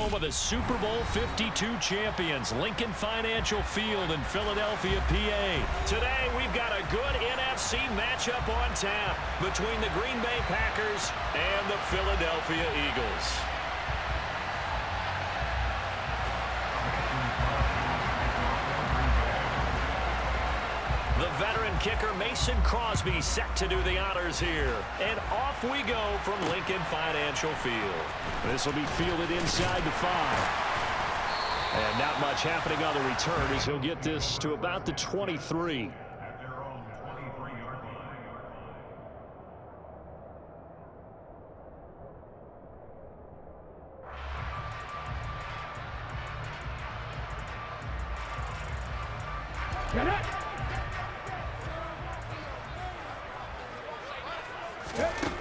home of the Super Bowl 52 champions, Lincoln Financial Field in Philadelphia, PA. Today, we've got a good NFC matchup on tap between the Green Bay Packers and the Philadelphia Eagles. The veteran kicker Mason Crosby set to do the honors here. And off we go from Lincoln Financial Field. This will be fielded inside the 5. And not much happening on the return as he'll get this to about the 23.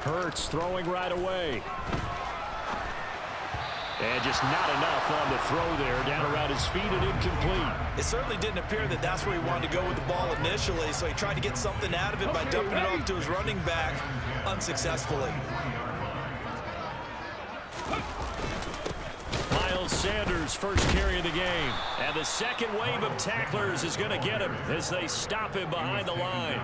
Hurts throwing right away. And just not enough on the throw there. Down around his feet and incomplete. It certainly didn't appear that that's where he wanted to go with the ball initially, so he tried to get something out of it by dumping it off to his running back unsuccessfully. Miles Sanders first carry of the game. And the second wave of tacklers is going to get him as they stop him behind the line.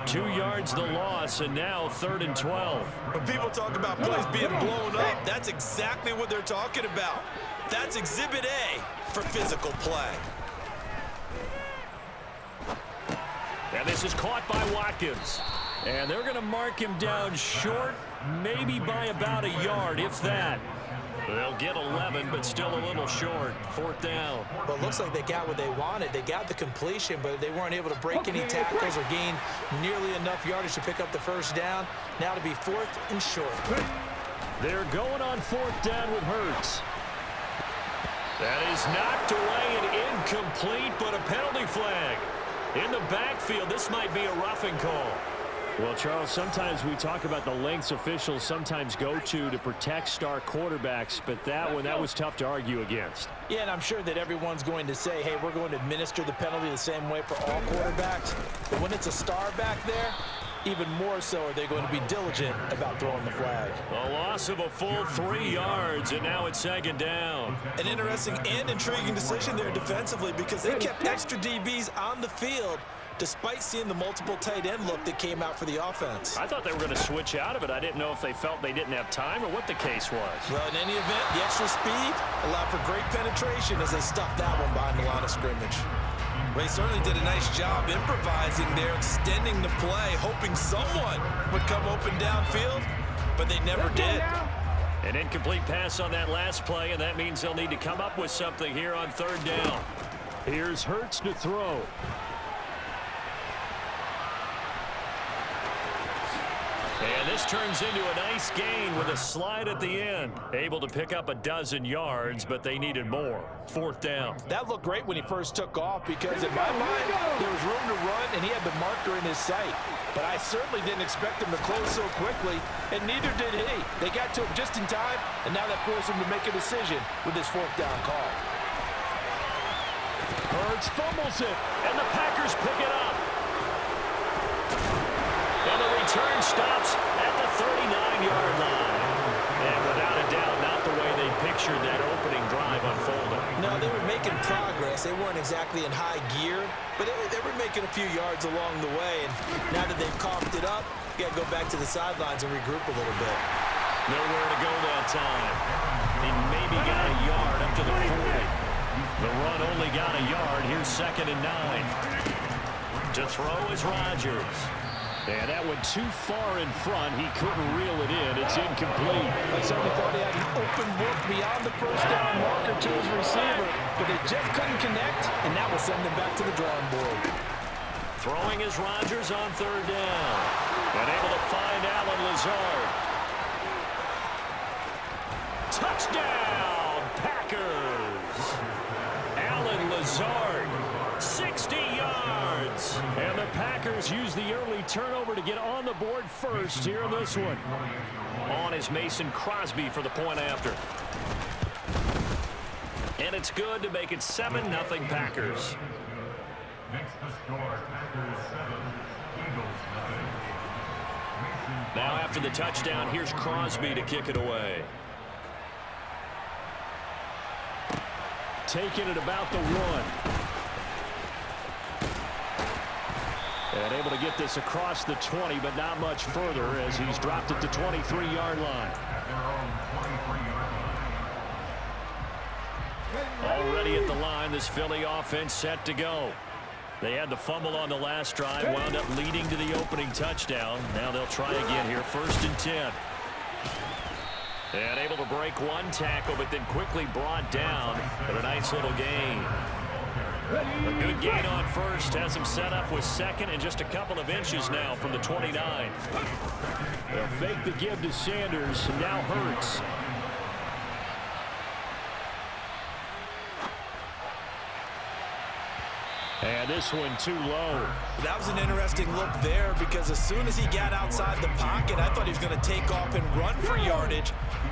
2 yards the loss, and now 3rd and 12. When people talk about plays being blown up, that's exactly what they're talking about. That's Exhibit A for physical play. And this is caught by Watkins. And they're going to mark him down short, maybe by about a yard, if that. They'll get 11, but still a little short. 4th down. Well, it looks like they got what they wanted. They got the completion, but they weren't able to break any tackles or gain nearly enough yardage to pick up the first down. Now to be 4th and short. They're going on 4th down with Hurts. That is knocked away and incomplete, but a penalty flag. In the backfield, this might be a roughing call. Well, Charles, sometimes we talk about the lengths officials sometimes go to protect star quarterbacks, but that was tough to argue against. Yeah, and I'm sure that everyone's going to say, hey, we're going to administer the penalty the same way for all quarterbacks. But when it's a star back there, even more so are they going to be diligent about throwing the flag. A loss of a full 3 yards, and now it's 2nd down. An interesting and intriguing decision there defensively because they kept extra DBs on the field despite seeing the multiple tight end look that came out for the offense. I thought they were going to switch out of it. I didn't know if they felt they didn't have time or what the case was. Well, in any event, the extra speed allowed for great penetration as they stuffed that one behind the line of scrimmage. They certainly did a nice job improvising there, extending the play, hoping someone would come open downfield, but they never did. An incomplete pass on that last play, and that means they'll need to come up with something here on 3rd down. Here's Hurts to throw. And this turns into a nice gain with a slide at the end. Able to pick up a dozen yards, but they needed more. 4th down. That looked great when he first took off because in my mind, there was room to run and he had the marker in his sight. But I certainly didn't expect him to close so quickly, and neither did he. They got to him just in time, and now that forced him to make a decision with his 4th down call. Hurts fumbles it, and the Packers pick it up. And the return stops at the 39-yard line. And without a doubt, not the way they pictured that opening drive unfolding. No, they were making progress. They weren't exactly in high gear, but they were making a few yards along the way. And now that they've coughed it up, you got to go back to the sidelines and regroup a little bit. Nowhere to go that time. He maybe got a yard up to the 40. The run only got a yard. Here's 2nd and 9. To throw is Rodgers. And that went too far in front. He couldn't reel it in. It's incomplete. I certainly thought he had an open look beyond the first down marker to his receiver, but they just couldn't connect, and that will send them back to the drawing board. Throwing is Rodgers on 3rd down. And able to find Allen Lazard. Touchdown, Packers. Allen Lazard, 60 yards. And the Packers use the early turnover to get on the board first here in this one. On is Mason Crosby for the point after. And it's good to make it 7-0 Packers. Next to score, Packers 7, Eagles 9. Now after the touchdown, here's Crosby to kick it away. taken at about the 1. And able to get this across the 20, but not much further as he's dropped at the 23-yard line. Already at the line, this Philly offense set to go. They had the fumble on the last drive, wound up leading to the opening touchdown. Now they'll try again here, 1st and 10. And able to break one tackle, but then quickly brought down. But a nice little gain. A good gain on 1st, has him set up with 2nd and just a couple of inches now from the 29. They'll fake the give to Sanders, and now Hurts. And this one too low. That was an interesting look there because as soon as he got outside the pocket, I thought he was going to take off and run for yardage.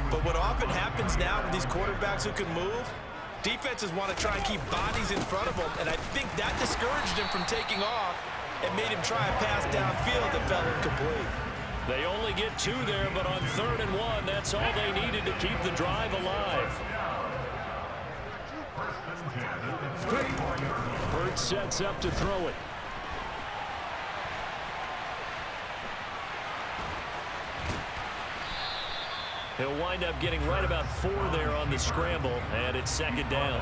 But what often happens now with these quarterbacks who can move, defenses want to try and keep bodies in front of them, and I think that discouraged him from taking off and made him try a pass downfield that fell incomplete. They only get 2 there, but on 3rd and 1, that's all they needed to keep the drive alive. Hurts sets up to throw it. He'll wind up getting right about 4 there on the scramble, and it's 2nd down.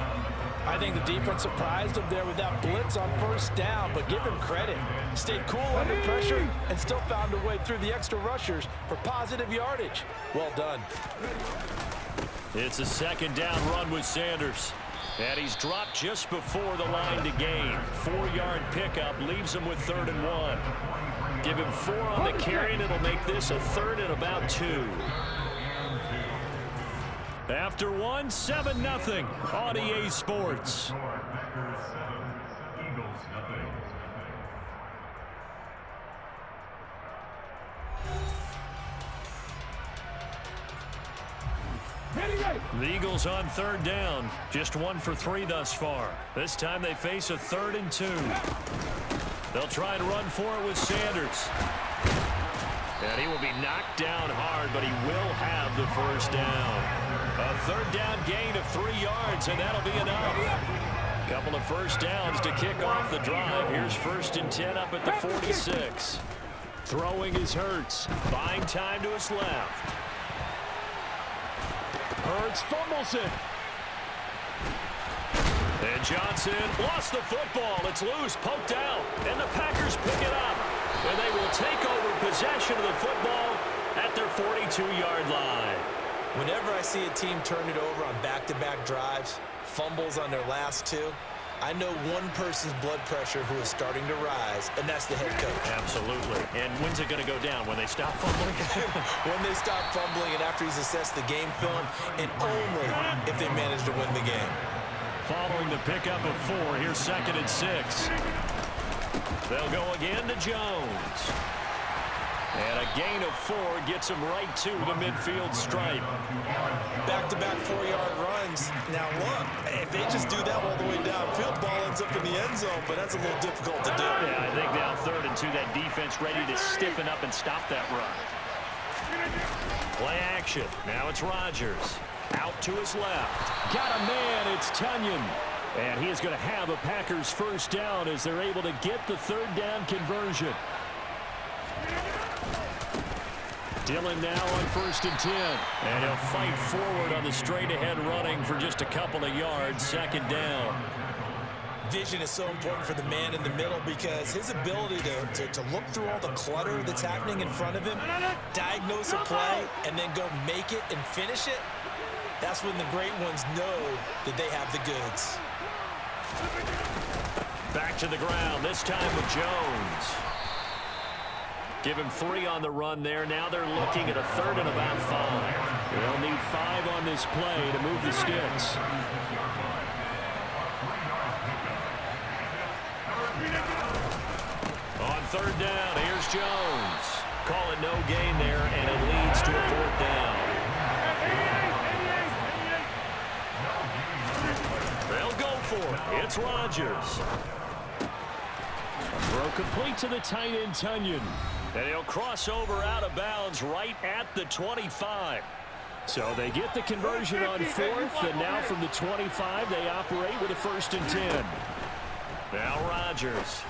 I think the defense surprised him there with that blitz on 1st down, but give him credit. Stayed cool under pressure and still found a way through the extra rushers for positive yardage. Well done. It's a 2nd down run with Sanders. And he's dropped just before the line to gain. 4-yard pickup leaves him with 3rd and 1. Give him 4 on the carry, and it'll make this a 3rd and about 2. After 1, 7-0 on EA Sports. The Eagles on 3rd down. Just 1 for 3 thus far. This time they face a 3rd and 2. They'll try to run for it with Sanders. And he will be knocked down hard, but he will have the 1st down. A 3rd down gain of 3 yards, and that'll be enough. Couple of 1st downs to kick off the drive. Here's 1st and 10 up at the 46. Throwing is Hurts. Buying time to his left. Hurts fumbles it. And Johnson lost the football. It's loose, poked out, and the Packers pick it up. And they will take over possession of the football at their 42-yard line. Whenever I see a team turn it over on back-to-back drives, fumbles on their last 2, I know one person's blood pressure who is starting to rise, and that's the head coach. Absolutely. And when's it going to go down? When they stop fumbling? When they stop fumbling and after he's assessed the game film, and only if they manage to win the game. Following the pickup of 4, here's 2nd and 6. They'll go again to Jones. And a gain of 4 gets him right to the midfield stripe. Back-to-back 4-yard runs. Now look, if they just do that all the way downfield, ball ends up in the end zone, but that's a little difficult to do. Yeah, I think now 3rd and 2, that defense ready to stiffen up and stop that run. Play action. Now it's Rodgers. Out to his left. Got a man. It's Tunyon. And he is going to have a Packers 1st down as they're able to get the 3rd down conversion. Dillon now on 1st and 10. And he'll fight forward on the straight-ahead running for just a couple of yards. 2nd down. Vision is so important for the man in the middle because his ability to look through all the clutter that's happening in front of him, diagnose a play, and then go make it and finish it, that's when the great ones know that they have the goods. Back to the ground, this time with Jones. Give him 3 on the run there. Now they're looking at a 3rd and about 5. They'll need 5 on this play to move the sticks. On 3rd down, here's Jones. Call it no gain there, and it leads to a 4th down. They'll go for it. It's Rodgers. Throw complete to the tight end, Tunyon. And he'll cross over out of bounds right at the 25. So they get the conversion on 4th, and now from the 25, they operate with a 1st and 10. Now Rodgers.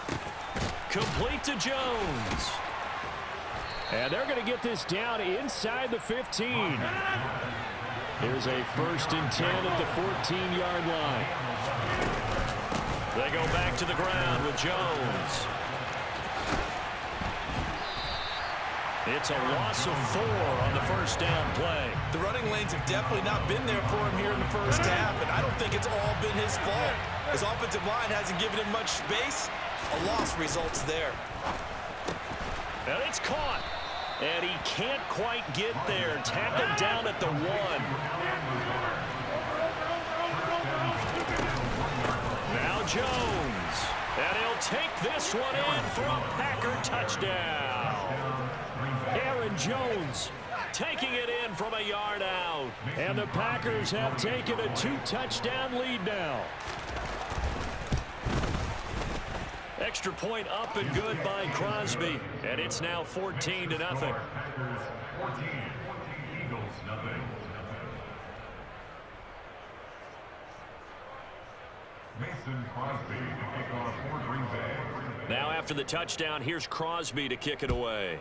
Complete to Jones. And they're going to get this down inside the 15. Here's a 1st and 10 at the 14-yard line. They go back to the ground with Jones. It's a loss of 4 on the 1st down play. The running lanes have definitely not been there for him here in the first half, and I don't think it's all been his fault. His offensive line hasn't given him much space. A loss results there. And it's caught. And he can't quite get there. Tackled down at the 1. Now Jones. And he'll take this one in for a Packer touchdown. Aaron Jones taking it in from a yard out. And the Packers have taken a 2-touchdown lead now. Extra point up and good by Crosby. And it's now 14-0. Packers 14, Eagles nothing. Mason Crosby to kick off for Greenbay. Now after the touchdown, here's Crosby to kick it away.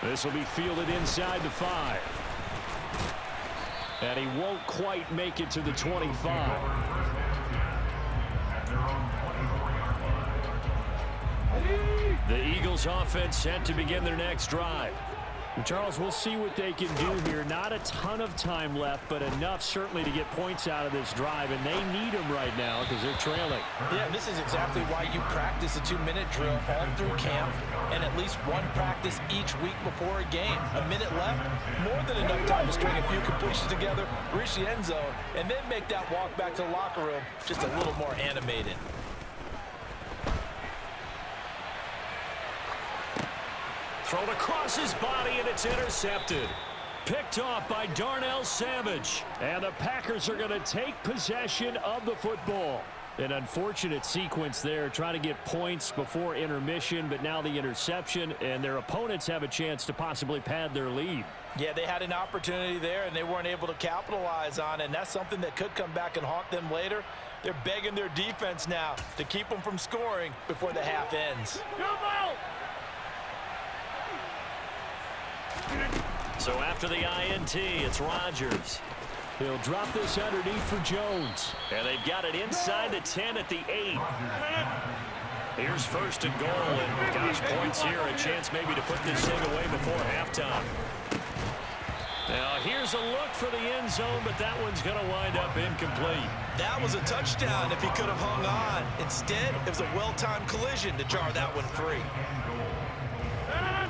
This will be fielded inside the 5. And he won't quite make it to the 25. The Eagles offense set to begin their next drive. And Charles, we'll see what they can do here. Not a ton of time left, but enough certainly to get points out of this drive, and they need them right now because they're trailing. Yeah, this is exactly why you practice a 2-minute drill all through camp and at least one practice each week before a game. A minute left, more than enough time to string a few completions together, reach the end zone, and then make that walk back to the locker room just a little more animated. Thrown across his body, and it's intercepted. Picked off by Darnell Savage. And the Packers are going to take possession of the football. An unfortunate sequence there, trying to get points before intermission, but now the interception, and their opponents have a chance to possibly pad their lead. Yeah, they had an opportunity there, and they weren't able to capitalize on it, and that's something that could come back and haunt them later. They're begging their defense now to keep them from scoring before the half ends. So after the INT, it's Rodgers. He'll drop this underneath for Jones. And they've got it inside the 10 at the 8. Here's 1st and goal, and gosh, points here, a chance maybe to put this thing away before halftime. Now here's a look for the end zone, but that one's going to wind up incomplete. That was a touchdown if he could have hung on. Instead, it was a well-timed collision to jar that one free.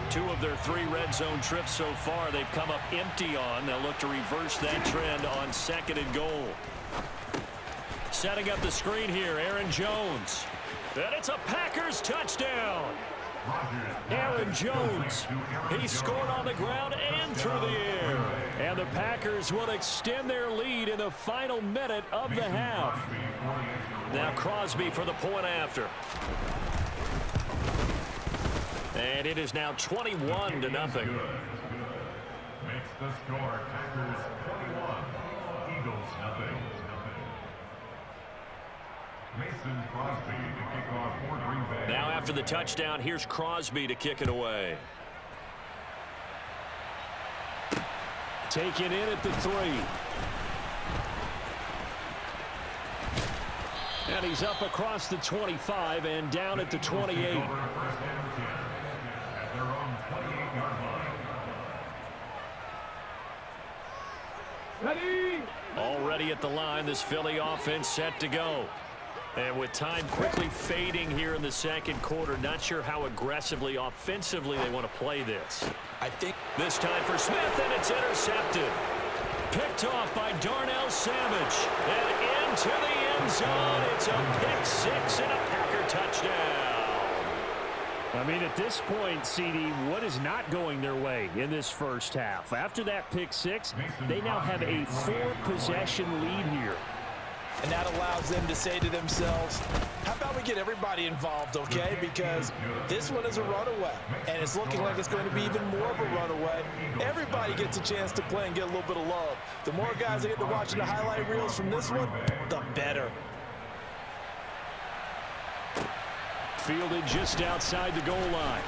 2 of their 3 red zone trips so far they've come up empty on. They'll look to reverse that trend on 2nd and goal. Setting up the screen here, Aaron Jones. And it's a Packers touchdown. Aaron Jones, he scored on the ground and through the air. And the Packers will extend their lead in the final minute of the half. Now Crosby for the point after. And it is now 21-0. Makes the score Packers 21, Eagles nothing. Mason Crosby to kick off for Greenbay. Now after the touchdown, here's Crosby to kick it away. Taken in at the 3. And he's up across the 25 and down at the 28. Already at the line, this Philly offense set to go. And with time quickly fading here in the 2nd quarter, not sure how aggressively, offensively they want to play this. I think this time for Smith, and it's intercepted. Picked off by Darnell Savage. And into the end zone. It's a pick 6 and a Packer touchdown. I mean, at this point, CD, what is not going their way in this first half? After that pick 6, they now have a 4-possession lead here. And that allows them to say to themselves, how about we get everybody involved, okay? Because this one is a runaway, and it's looking like it's going to be even more of a runaway. Everybody gets a chance to play and get a little bit of love. The more guys that get to watching the highlight reels from this one, the better. Fielded just outside the goal line.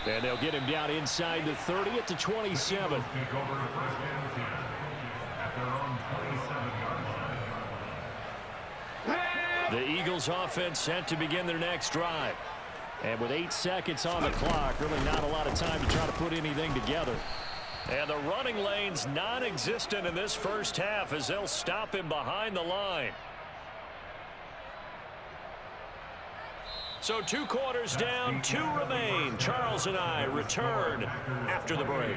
And they'll get him down inside the 30 at the 27. The Eagles offense set to begin their next drive. And with 8 seconds on the clock, really not a lot of time to try to put anything together. And the running lane's non-existent in this first half as they'll stop him behind the line. So 2 quarters down, 2 remain. Charles and I return after the break.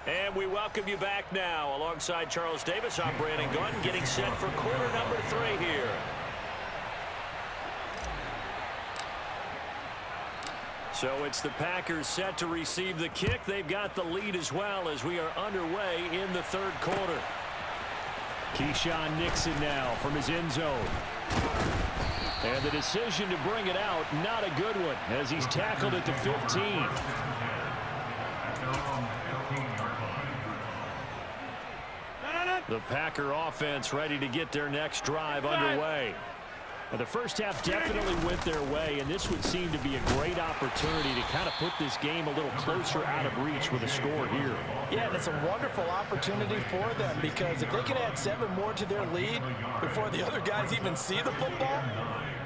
And we welcome you back now. Alongside Charles Davis, I'm Brandon Gunn, getting set for quarter number 3 here. So it's the Packers set to receive the kick. They've got the lead as well as we are underway in the 3rd quarter. Keyshawn Nixon now from his end zone. And the decision to bring it out, not a good one, as he's tackled at the 15. The Packer offense ready to get their next drive underway. Well, the first half definitely went their way, and this would seem to be a great opportunity to kind of put this game a little closer out of reach with a score here. Yeah, and it's a wonderful opportunity for them because if they can add 7 more to their lead before the other guys even see the football,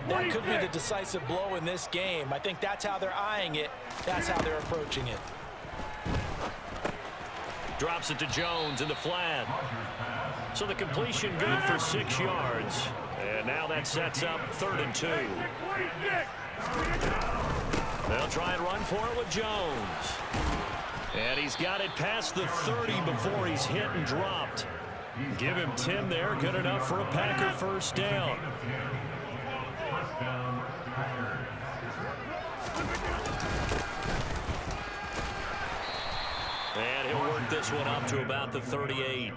that could be the decisive blow in this game. I think that's how they're eyeing it. That's how they're approaching it. Drops it to Jones in the flat. So the completion good for 6 yards. And now that sets up 3rd and 2. They'll try and run for it with Jones. And he's got it past the 30 before he's hit and dropped. Give him 10 there. Good enough for a Packer first down. And he'll work this one up to about the 38.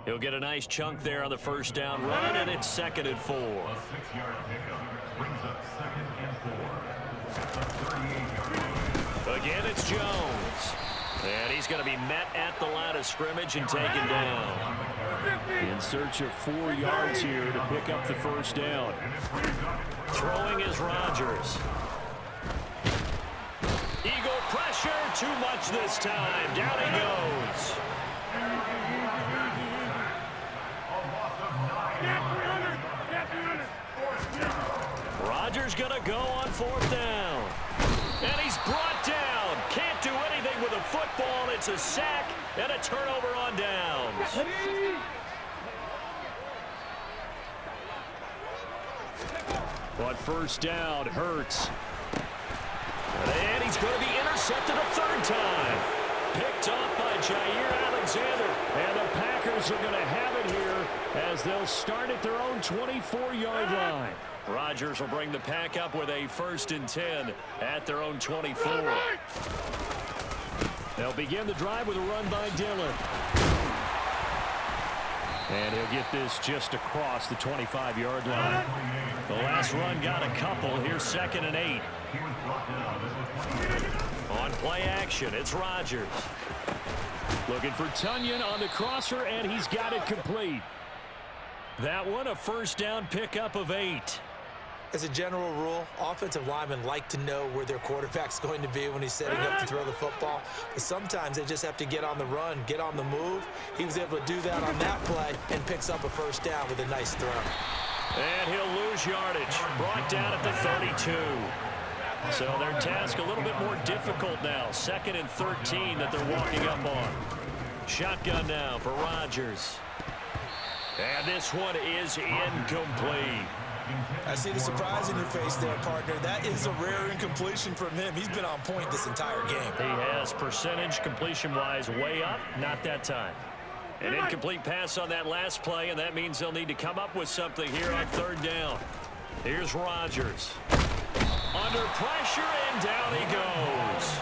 He'll get a nice chunk there on the first down run, and it's 2nd and 4. A 6-yard pickup brings up 2nd and 4. Again, it's Jones. And he's going to be met at the line of scrimmage and taken down. In search of 4 yards here to pick up the first down. Throwing is Rodgers. Eagle pressure, too much this time. Down he goes. Rodgers gonna go on 4th down. And he's brought down. Can't do anything with a football. It's a sack and a turnover on downs. But first down, Hurts. And he's going to be intercepted a 3rd time. Picked off by Jair Alexander. And the Packers are going to have it here as they'll start at their own 24-yard line. Rodgers will bring the Pack up with a 1st and 10 at their own 24. They'll begin the drive with a run by Dillon. And he'll get this just across the 25-yard line. The last run got a couple. Here's 2nd and 8. On play action, it's Rodgers. Looking for Tunyon on the crosser, and he's got it complete. That one, a first down pickup of 8. As a general rule, offensive linemen like to know where their quarterback's going to be when he's setting up to throw the football. But sometimes they just have to get on the run, get on the move. He was able to do that on that play and picks up a first down with a nice throw. And he'll lose yardage. Brought down at the 32. So their task a little bit more difficult now. 2nd and 13 that they're walking up on. Shotgun now for Rodgers. And this one is incomplete. I see the surprise in your face there, partner. That is a rare incompletion from him. He's been on point this entire game. He has percentage completion-wise way up, not that time. An incomplete pass on that last play, and that means they'll need to come up with something here on third down. Here's Rodgers. Under pressure, and down he goes.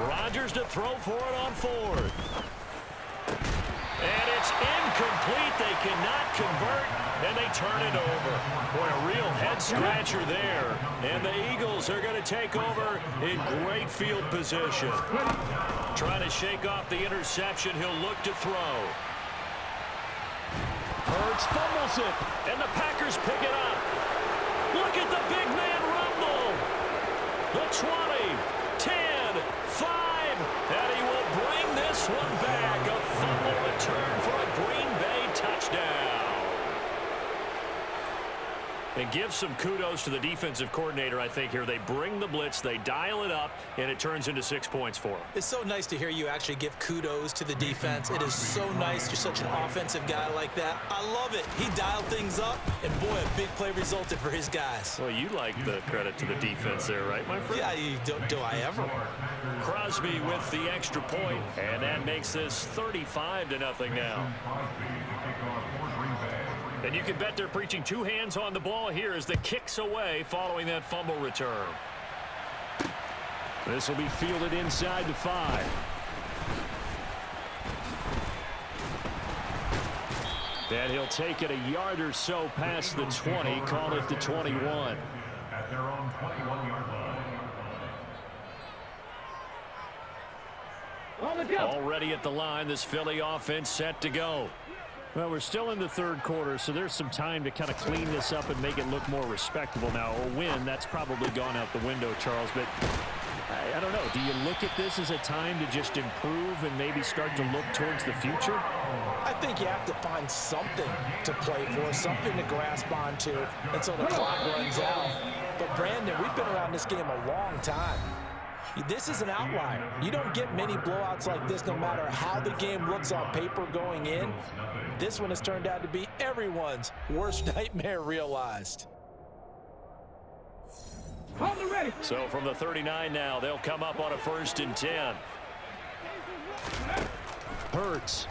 Rodgers to throw for it on fourth. And it's incomplete. They cannot convert, and they turn it over. Boy, a real head-scratcher there. And the Eagles are going to take over in great field position. Trying to shake off the interception. He'll look to throw. Hurts fumbles it, and the Packers pick it up. Look at the big man rumble. The 20, 10, 5, and he will bring this one back. A fumble return for a Green Bay touchdown. And give some kudos to the defensive coordinator, I think, here. They bring the blitz, they dial it up, and it turns into 6 points for them. It's so nice to hear you actually give kudos to the defense. It is so nice. You're such an offensive guy like that. I love it. He dialed things up, and boy, a big play resulted for his guys. Well, you like the credit to the defense there, right, my friend? Yeah, do I ever? Crosby with the extra point, and that makes this 35-0 now. And you can bet they're preaching two hands on the ball here as the kicks away following that fumble return. This will be fielded inside the 5. And he'll take it a yard or so past the 20, call it the 21. At their own 21-yard line. Already at the line, this Philly offense set to go. Well, we're still in the third quarter, so there's some time to kind of clean this up and make it look more respectable. Now, a win, that's probably gone out the window, Charles, but I don't know. Do you look at this as a time to just improve and maybe start to look towards the future? I think you have to find something to play for, something to grasp onto until the clock runs out. But, Brandon, we've been around this game a long time. This is an outlier. You don't get many blowouts like this no matter how the game looks on paper going in. This one has turned out to be everyone's worst nightmare realized. So from the 39 now, they'll come up on a 1st and 10. Hurts.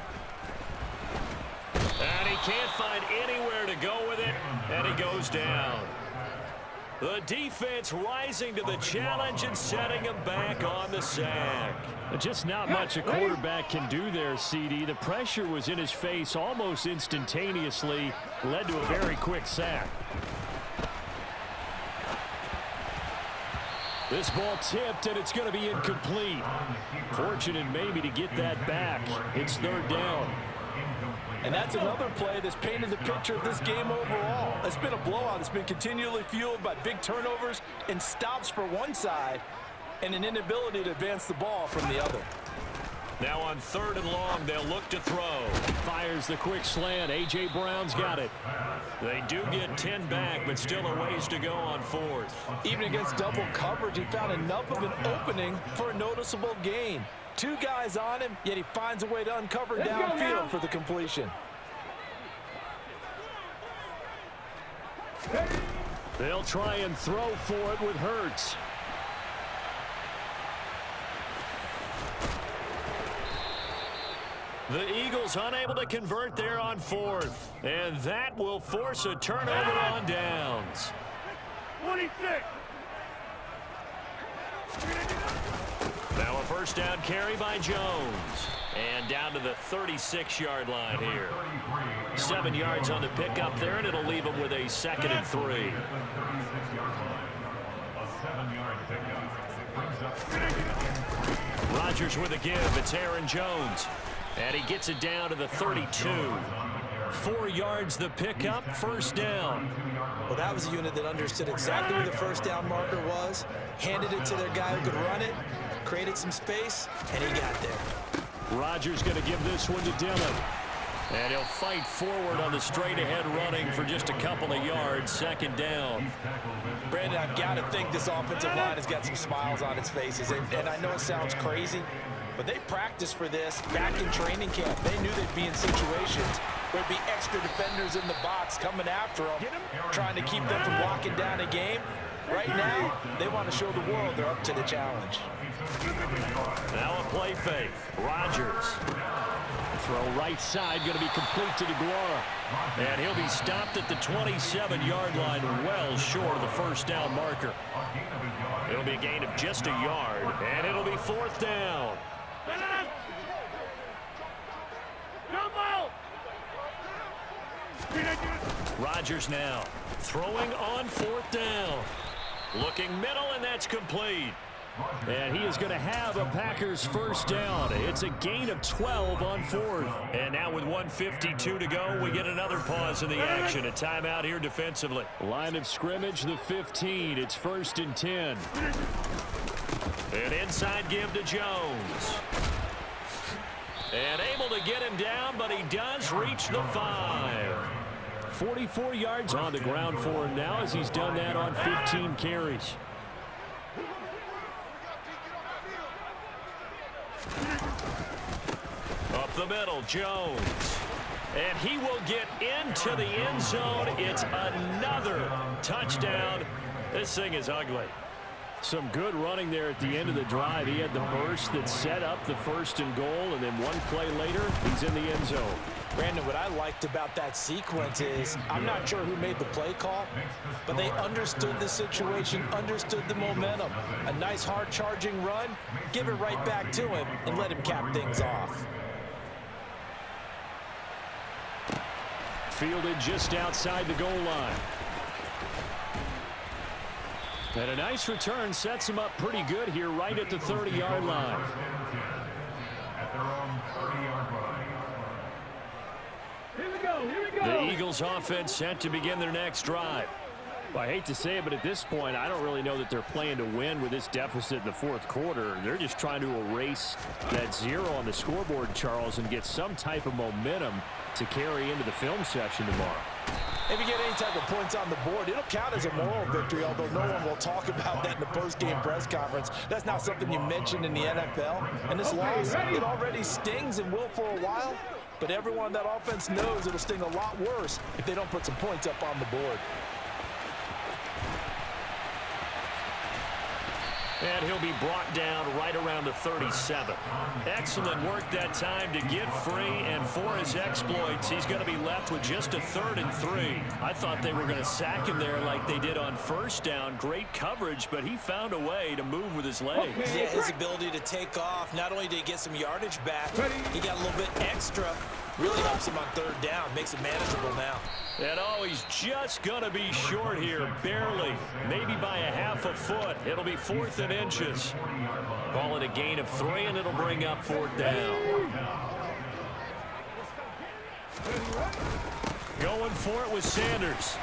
And he can't find anywhere to go with it, and he goes down. The defense rising to the challenge and setting him back on the sack. Just not much a quarterback can do there, CD. The pressure was in his face almost instantaneously, led to a very quick sack. This ball tipped, and it's going to be incomplete. Fortunate maybe to get that back. It's 3rd down. And that's another play that's painted the picture of this game overall. It's been a blowout. It's been continually fueled by big turnovers and stops for one side and an inability to advance the ball from the other. Now on 3rd and long, they'll look to throw. Fires the quick slant. A.J. Brown's got it. They do get 10 back, but still a ways to go on 4th. Even against double coverage, he found enough of an opening for a noticeable gain. 2 guys on him, yet he finds a way to uncover downfield for the completion. They'll try and throw for it with Hurts. The Eagles unable to convert there on 4th. And that will force a turnover on downs. 26. Now a 1st down carry by Jones. And down to the 36-yard line here. 7 yards on the pickup there, and it'll leave him with a 2nd and 3. A 7-yard pickup. Rodgers with a give. It's Aaron Jones. And he gets it down to the 32. 4 yards the pickup, 1st down. Well, that was a unit that understood exactly where the 1st down marker was, handed it to their guy who could run it, created some space, and he got there. Rodgers going to give this one to Dillon. And he'll fight forward on the straight-ahead running for just a couple of yards. Second down. Brandon, I've got to think this offensive line has got some smiles on its faces. And I know it sounds crazy, but they practiced for this back in training camp. They knew they'd be in situations where there'd be extra defenders in the box coming after them, trying to keep them from locking down a game. Right now, they want to show the world they're up to the challenge. Now a play fake. Rodgers. Throw right side, going to be complete to DeGuara. And he'll be stopped at the 27-yard line, well short of the first down marker. It'll be a gain of just a yard, and it'll be fourth down. Rodgers now throwing on fourth down. Looking middle, and that's complete. And he is going to have a Packers first down. It's a gain of 12 on fourth. And now with 1:52 to go, we get another pause in the action. A timeout here defensively. Line of scrimmage, the 15. It's 1st and 10. An inside give to Jones. And able to get him down, but he does reach the 5. 44 yards on the ground for him now as he's done that on 15 carries. Up the middle, Jones. And he will get into the end zone. It's another touchdown. This thing is ugly. Some good running there at the end of the drive. He had the burst that set up the 1st and goal, and then one play later, he's in the end zone. Brandon, what I liked about that sequence is I'm not sure who made the play call, but they understood the situation, understood the momentum. A nice hard charging run, give it right back to him, and let him cap things off. Fielded just outside the goal line. And a nice return sets him up pretty good here right at the 30-yard line. At their own 30-yard line. Here we go. The Eagles offense set to begin their next drive. Well, I hate to say it, but at this point, I don't really know that they're playing to win with this deficit in the fourth quarter. They're just trying to erase that 0 on the scoreboard, Charles, and get some type of momentum to carry into the film session tomorrow. If you get any type of points on the board, it'll count as a moral victory, although no one will talk about that in the post-game press conference. That's not something you mentioned in the NFL. And this loss, it already stings and will for a while, but everyone on that offense knows it'll sting a lot worse if they don't put some points up on the board. And he'll be brought down right around the 37. Excellent work that time to get free, and for his exploits, he's going to be left with just a 3rd and 3. I thought they were going to sack him there like they did on first down. Great coverage, but he found a way to move with his legs. Yeah, his ability to take off, not only did he get some yardage back, he got a little bit extra. Really helps him on 3rd down, makes it manageable now. And oh, he's just going to be short here, barely, maybe by a half a foot. It'll be 4th and inches. Call it a gain of 3, and it'll bring up 4th down. Going for it with Sanders.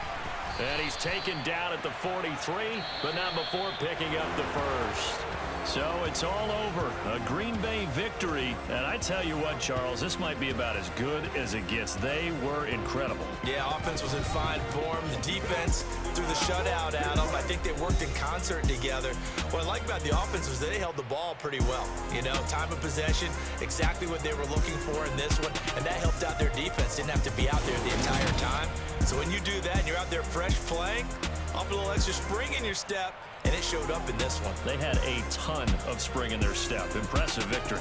And he's taken down at the 43, but not before picking up the first. So it's all over. A Green Bay victory. And I tell you what, Charles, this might be about as good as it gets. They were incredible. Yeah, offense was in fine form. The defense threw the shutout at them. I think they worked in concert together. What I like about the offense was they held the ball pretty well. You know, time of possession, exactly what they were looking for in this one. And that helped out their defense. Didn't have to be out there the entire time. So when you do that and you're out there fresh playing, up a little extra spring in your step, and it showed up in this one. They had a ton of spring in their step. Impressive victory.